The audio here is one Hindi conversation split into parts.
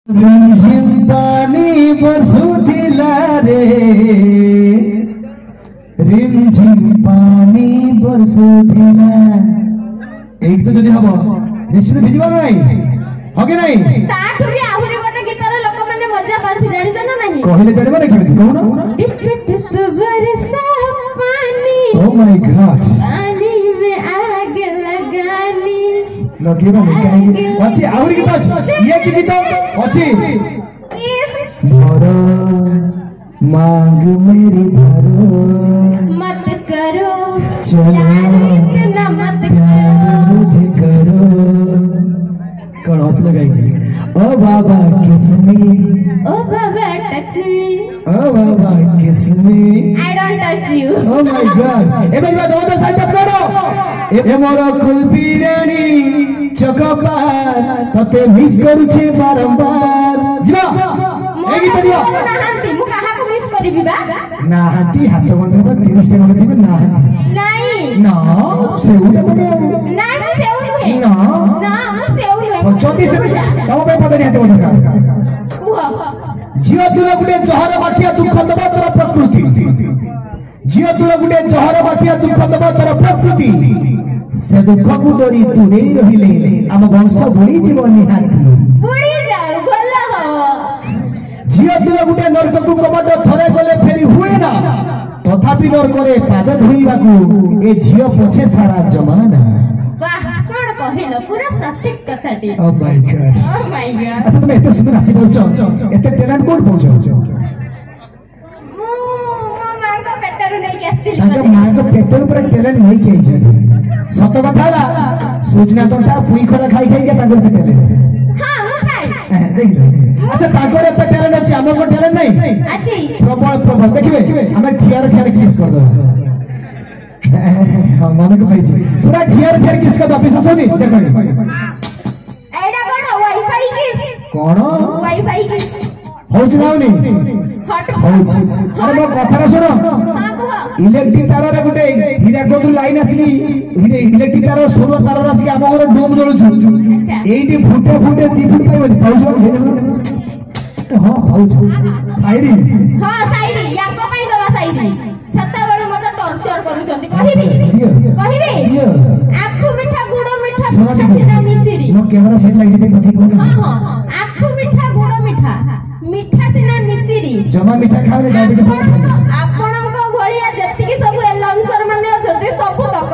रिमझिम पानी बरसुथिला रे रिमझिम पानी बरसुथिला एक तो जदी हबो निश्चित भिजिबो नहीं होगे नहीं ताठु भी आहुरी गोटे गीतर लोक माने मजा पाथि जानि छ ना नहीं कहले जानिबो नहीं केमति कहू ना बरसा पानी ओ माय गॉड पानी में आग लगानी लगेबा नहीं काहे अछि आहुरी गीत अछि ये की गीत अछि भरो मांग मेरी भरो मत करो चलो इतना मत प्यार मुझे करो कौन हंस लगाएंगे ओ बाबा किसने ओ बाबा टच मी ओ बाबा किसने I don't touch you oh my god ए भाई दो दो साइड अप करो ए मोर कुल्फी रानी चकपार तते मिस करू छे बारंबार जीवा ए गीत जीवा ना हांती मु काहा को मिस करबी बा ना हांती हाथ बंद कर 30 टे मतलब ना हांती नहीं ना सेउटा तो ना सेउ नुहे ना ना मु सेउ नुहे 34 तम पे पता नहीं हाथ बंद कुह जियो तुला गुटे जहर बाटिया दुख दबा तोर प्रकृति जियो तुला गुटे जहर बाटिया दुख दबा तोर प्रकृति से दुख को डरी तू नहीं रहिले आम वंश बुड़ी जीव निहाती बुड़ी जाओ भलो हो जियो तुला गुटे नरक को कबट थरे गले फेरी हुए ना तथापि नर करे पाद धोइबा को ए जियो पछे सारा जमाना वाह कोन कहिलो पूरा सटीक कथाटी oh my god oh my god अच्छा तुम एते सुंदर नाची बोलछो एते टैलेंट कोड पहुंचो मो मां तो बेटर नहीं केस्तिली ताके मां को पेटर पर टैलेंट नहीं केई छै सत कथा ला सूचना तो ता पुई खरा खाई खाई के ताकर टैलेंट हां मु खाई देख ले अच्छा ताकर एते टैलेंट अछि हमर को टैलेंट नहीं अछि प्रबल देखिबे हमें ठियार किस कर दो हां मन को भाई पूरा ठियार किस कर दो ऑफिस सोनी देखो एडा कोन वाईफाई किस कोन वाईफाई किस होछ नाउनी हट होछ अरे मो कथा सुनो हां कुह इलेक्ट्रिक तार रे गुटे हीराकोद लाइन आसी इलेक्ट्रिक तार सोलो तार आसी हम घर डोम जळुछु अच्छा एठी फुटे 2 फुट पाइबो पाउछ हां होछ साइरी हां साइरी याको पई दवा साइरी छत्ता बळे मते टॉर्चर करूछंती कहिबी आखु मिठा गुड़ मिठा सिना मिसिरी मो कैमरा सेट लागि जेते पछी कोन हां हां आखु मिठा गुड़ मिठा मिठा सिना मिसिरी जमा मिठा खावे डायबिटीज आपणक भलिया जतिकी सब एलाउंसर माने अछते सब तक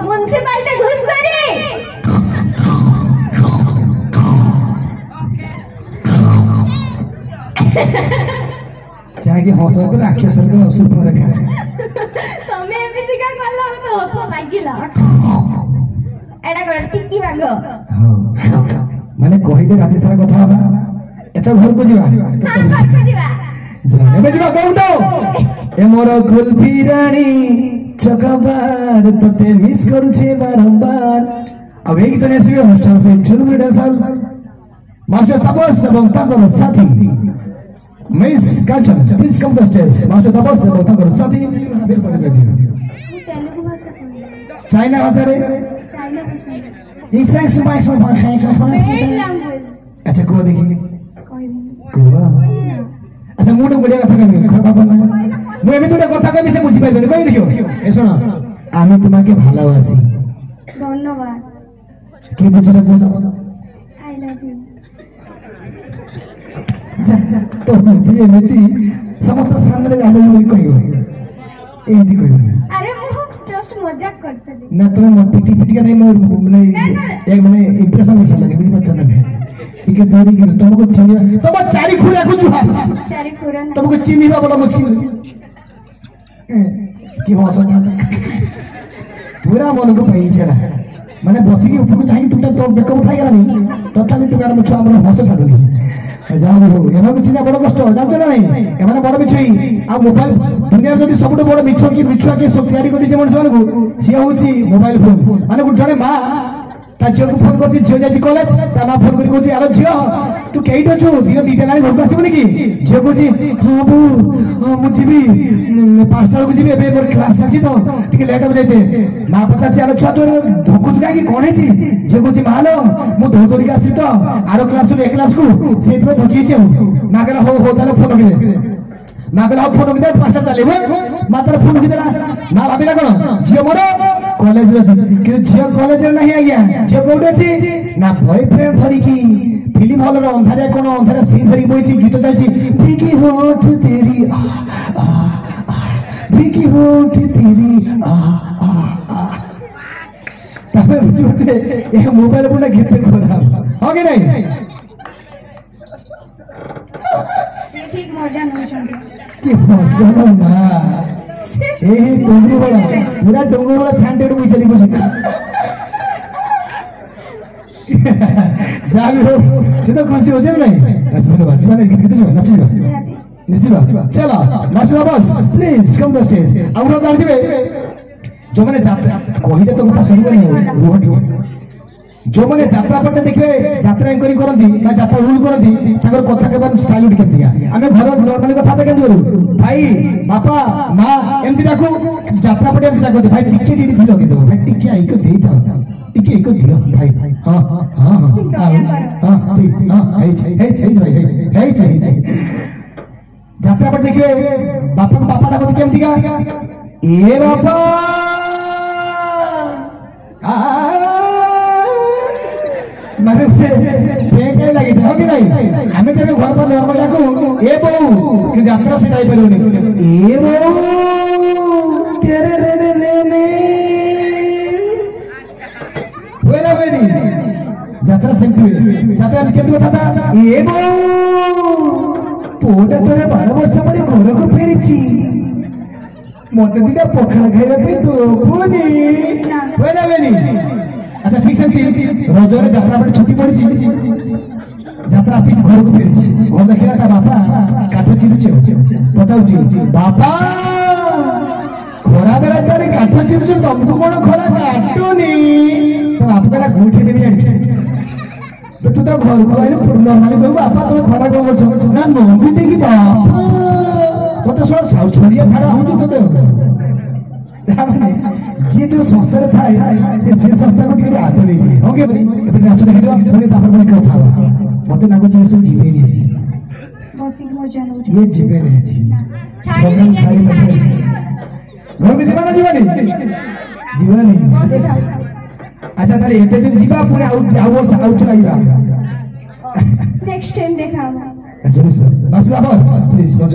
म्युनिसिपालिटी घुसरी चाहे हंस को आखि सर को असुर पर रखा तमे एमिति का कला तो हस लागिला एडा कर टिकी बांगो हां माने कहि दे राती सारा कथा हबा एत घर को जीवा हां घर को जीवा जा एबे जीवा कहू तो ए मोर कुल्फी रानी चकबार तते मिस करू छे बारंबार अब एक तो नेसी हॉस्टल से चुनमुड़ी डांसर मास्टर तपस एवं ताकर साथी miss Kanchan please come the stage master Tapas एवं ताकर साथी फिर पकड़ दिया तेलुगु भाषा चाइना भाषा रे चाइना भाषा इंग्लिश माइक्स ऑफ लैंग्वेज अच्छा को देखी कोई अच्छा मुड बढ़िया कथा कहबी खराब बना मु एमे दुटा कथा कहबी से बुझी पाइबे कहि देखियो ए सुनो আমি তোমাকে ভালোবাসি धन्यवाद কি বুঝলা তো आई लव यू जा तो भी एमिति समस्त सामने गालो बोली कहियो एमिति कहियो अरे मु जस्ट मजाक करते ना तुम मत पिटी पिटी नहीं मोर माने एक माने इंप्रेशन नहीं चला बुझी मत चला ठीक है दूरी के तुमको चिनी तुम चारी खुरा को जुहा चारी खुरा तुमको चिनीबा बड़ा मुश्किल की भाषा पूरा मन को पई छला माने बसी के ऊपर चाहिए तुटा तो बेक उठाई गला नहीं तथा भी तुगार मुछ हमर हंस छाडली जा हो एमा को चिना बड़ कष्ट जानते ना नहीं एमाने बड़ मिछई आ मोबाइल दुनिया जदी सबटो बड़ मिछ की मिछुआ के सब तयारी कर दिजे मन मान को से होची मोबाइल फोन माने गुड जणे मां ता झियो को फोन करती झियो जाई कॉलेज ता ना फोन करी कहती आलो झियो तू केइटो छु दिन दीटा लानी घर को आसीबनी की झियो कहती हां बू मु जीबी 5 टा को जीबी एबे मोर क्लास अछि तो टिके लेट हो जाइते ना पता चालो छुआ तो धोकुच काई कोन है छी झियो कहती मालो मु धोतरी का आसी तो आरो क्लास रे क्लास को सेट में ढोकी छु ना कहला हो ताले फोन करे ना कहला फोन के 5 टा चलेबो मात्र फोन के देला ना भाबिला कोन झियो मोर कॉलेज रे कि झियो कॉलेज रे नहीं आइया झियो कोडे छी ना बॉयफ्रेंड धरी की फिल्म हॉल रे अंधारे कोन अंधारे सीन धरी बोइची गीत चाइची भीगी होठ तेरी भीगी होठ तेरी तबे बुझुटे ए मोबाइल पुना गीत खराब हो के नहीं से ठीक मजा नउछन कि मजा ना ए डोंगरी वाला पूरा डोंगरी वाला छांटे को चली कुछ जाबी हो सीधा खुशी हो जाए नहीं अच्छा जीवन गीत जो नचिबा चलो नाचो बस प्लीज कम द स्टेज और जान दिबे जो माने यात्रा कहिले तो कथा सुनिबो नहीं रोहटी जो माने यात्रा पटे देखबे यात्रा एंकरिंग करंती ना यात्रा रूल करंती ताकर कथा केबन स्टाइल उठ केतिया हमें घर नॉर्मली कथा दे केंदु भाई बापा मां एमती डाकू यात्रा पटे एमती डाकू भाई टिके दी थी लगे दो भाई टिके आई को देता टिके को दियो भाई हां हां हां ठीक हां है भाई है यात्रा पटे देखबे बापा को बापा डाकू केमती का ए बापा माने बेके लगी हो कि नहीं हमें जब घर पर नॉर्मल डाकू ए बहू कि यात्रा से जाई परउनी ए बहू तेरे रे ने वेरा वेरी यात्रा सेंटी यात्रा केमती कथा था ए बहू पोडा तोरे 12 वर्ष पर घर को फेरिची मते दिदा पखड़ा खाइबा पे तो पुनी वेरा वेरी अच्छा ठीक सेमती रजरे यात्रा पर छुट्टी पड़ी यात्रा ऑफिस घर को फेरी घर देखला ता बापा काठ चिरुचे पचाउची बापा खरा बेला तारे काठ चिरुचे तुमको कोन खरा काटोनी तो बापा कहला गुठी देबी आडी तू तो घर को आइलो नॉर्मली कहू बापा तुम खरा को बोल ना नंबी दे की बापा तो तो साउथ कोरिया छाड़ा हो जो तो जे तो संस्था रे थाए जे से संस्था को के हाथ दे दे ओके एबे नाच देखिलो पुनी तापर पुनी के उठावा मते लागो जे सब जीवे नहीं थी बस मजा नउ ये जीवे नहीं थी प्रोग्राम सारी बैठे घर में जीवानी अच्छा तारे एते जो जीवा पुनी आउट लाइबा नेक्स्ट टाइम देखा अच्छा सर बस प्लीज बस